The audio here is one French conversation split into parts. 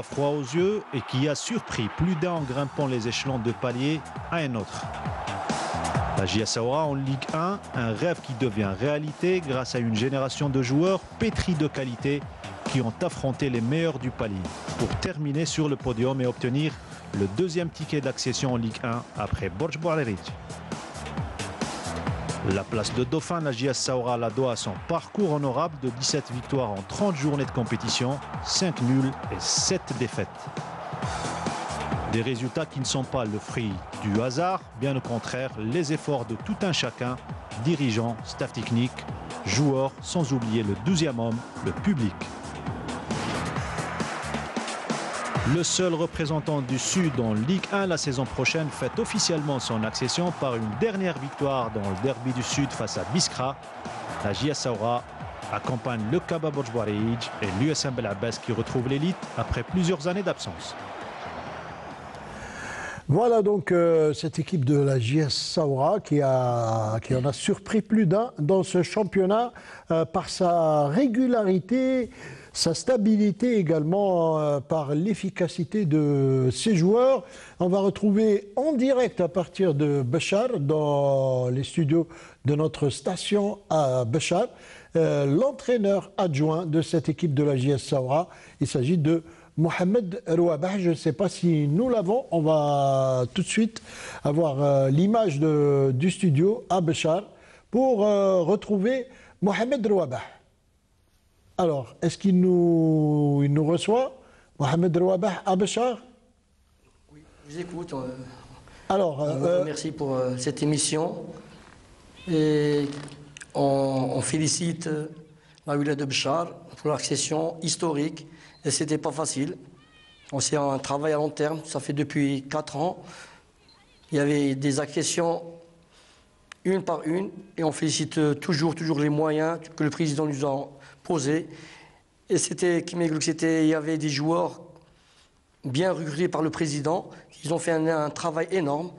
Froid aux yeux et qui a surpris plus d'un en grimpant les échelons de palier à un autre. La JS Saoura en Ligue 1, un rêve qui devient réalité grâce à une génération de joueurs pétris de qualité qui ont affronté les meilleurs du palier pour terminer sur le podium et obtenir le deuxième ticket d'accession en Ligue 1 après Borj Bouarerij. La place de dauphin, la JS Saoura la doit à son parcours honorable de 17 victoires en 30 journées de compétition, 5 nuls et 7 défaites. Des résultats qui ne sont pas le fruit du hasard, bien au contraire, les efforts de tout un chacun, dirigeants, staff technique, joueurs, sans oublier le 12e homme, le public. Le seul représentant du Sud en Ligue 1 la saison prochaine fête officiellement son accession par une dernière victoire dans le derby du Sud face à Biskra. La JS Saoura accompagne le Kaba Borj Bouarerij et l'USM Belabbès qui retrouve l'élite après plusieurs années d'absence. Voilà donc cette équipe de la JS Saoura qui en a surpris plus d'un dans ce championnat par sa régularité, sa stabilité également, par l'efficacité de ses joueurs. On va retrouver en direct à partir de Béchar, dans les studios de notre station à Béchar, l'entraîneur adjoint de cette équipe de la JS Saoura. Il s'agit de Mohamed Rouabah. Je ne sais pas si nous l'avons. On va tout de suite avoir l'image du studio à Béchar pour retrouver Mohamed Rouabah. Alors, est-ce qu'il nous reçoit, Mohamed Rouabah à Béchar? Oui, je vous écoute. Alors, merci pour cette émission. Et on félicite la wilaya de Béchar pour l'accession historique. Et ce n'était pas facile. C'est un travail à long terme, ça fait depuis 4 ans. Il y avait des accessions une par une, et on félicite toujours les moyens que le président nous a posés. Et il y avait des joueurs bien recrutés par le président, ils ont fait un travail énorme.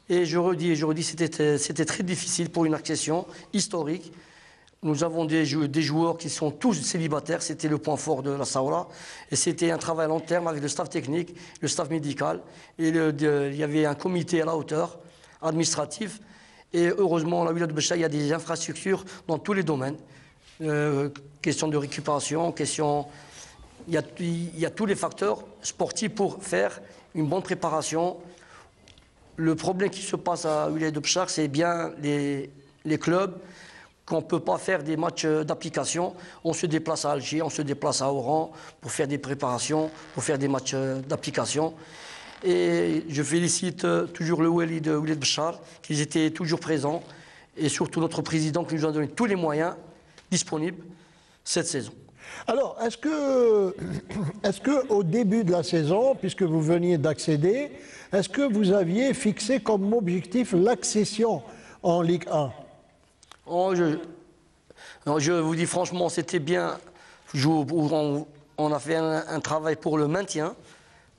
Et je redis, c'était très difficile pour une accession historique. Nous avons des joueurs qui sont tous célibataires, c'était le point fort de la Saoura. Et c'était un travail à long terme avec le staff technique, le staff médical. Et il y avait un comité à la hauteur, administratif. Et heureusement, la wilaya de Béchar, il y a des infrastructures dans tous les domaines. Question de récupération, il y a tous les facteurs sportifs pour faire une bonne préparation. Le problème qui se passe à la wilaya de Béchar, c'est bien les clubs, qu'on ne peut pas faire des matchs d'application. On se déplace à Alger, on se déplace à Oran pour faire des préparations, pour faire des matchs d'application. Et je félicite toujours le Wali de Béchar, qu'ils étaient toujours présents, et surtout notre président qui nous a donné tous les moyens disponibles cette saison. Alors, est-ce que au début de la saison, puisque vous veniez d'accéder, est-ce que vous aviez fixé comme objectif l'accession en Ligue 1? Je vous dis franchement, c'était bien. On a fait un travail pour le maintien.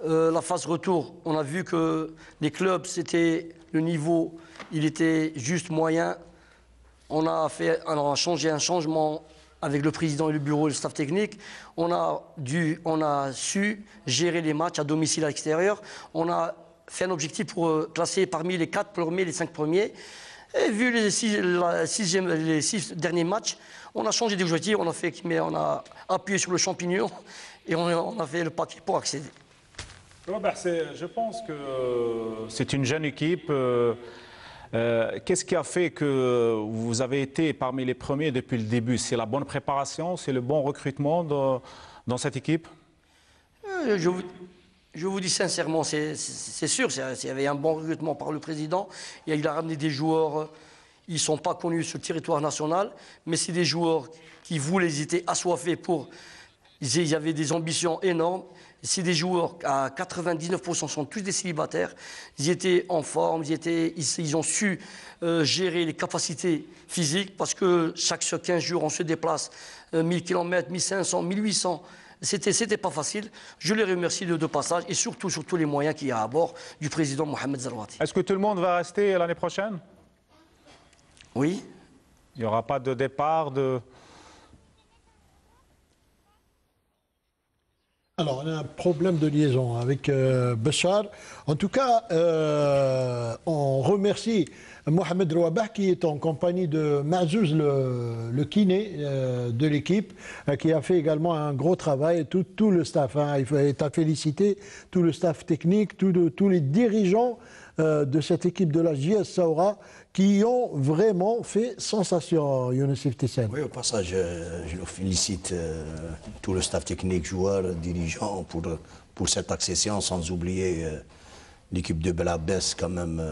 La phase retour, on a vu que les clubs, c'était le niveau, il était juste moyen. On a changé un changement avec le président et le bureau et le staff technique. On a su gérer les matchs à domicile à l'extérieur. On a fait un objectif pour classer parmi les 4 premiers, les 5 premiers. Et vu les 6 derniers matchs, on a changé d'objectif, on a appuyé sur le champignon et on a fait le paquet pour accéder. Robert, je pense que c'est une jeune équipe. Qu'est-ce qui a fait que vous avez été parmi les premiers depuis le début? C'est la bonne préparation, c'est le bon recrutement dans cette équipe? Je vous dis sincèrement, c'est sûr, il y avait un bon recrutement par le président. Il a ramené des joueurs, ils ne sont pas connus sur le territoire national, mais c'est des joueurs qui voulaient, ils étaient assoiffés ils avaient des ambitions énormes. C'est des joueurs, à 99% sont tous des célibataires. Ils étaient en forme, ils ont su gérer les capacités physiques, parce que chaque 15 jours, on se déplace 1000 km, 1500, 1800. C'était pas facile. Je les remercie de passage et surtout sur tous les moyens qu'il y a à bord du président Mohamed Zarouati. Est-ce que tout le monde va rester l'année prochaine? Oui. Il n'y aura pas de départ Alors, on a un problème de liaison avec Bachar. En tout cas, on remercie Mohamed Rouabah qui est en compagnie de Mazouz, le kiné de l'équipe, qui a fait également un gros travail. Tout le staff, il faut à féliciter tout le staff technique, tous les dirigeants de cette équipe de la JS Saoura qui ont vraiment fait sensation, Younes Iftissane. Oui, au passage, je le félicite, tout le staff technique, joueurs, dirigeants, pour cette accession, sans oublier l'équipe de Belabès, quand même.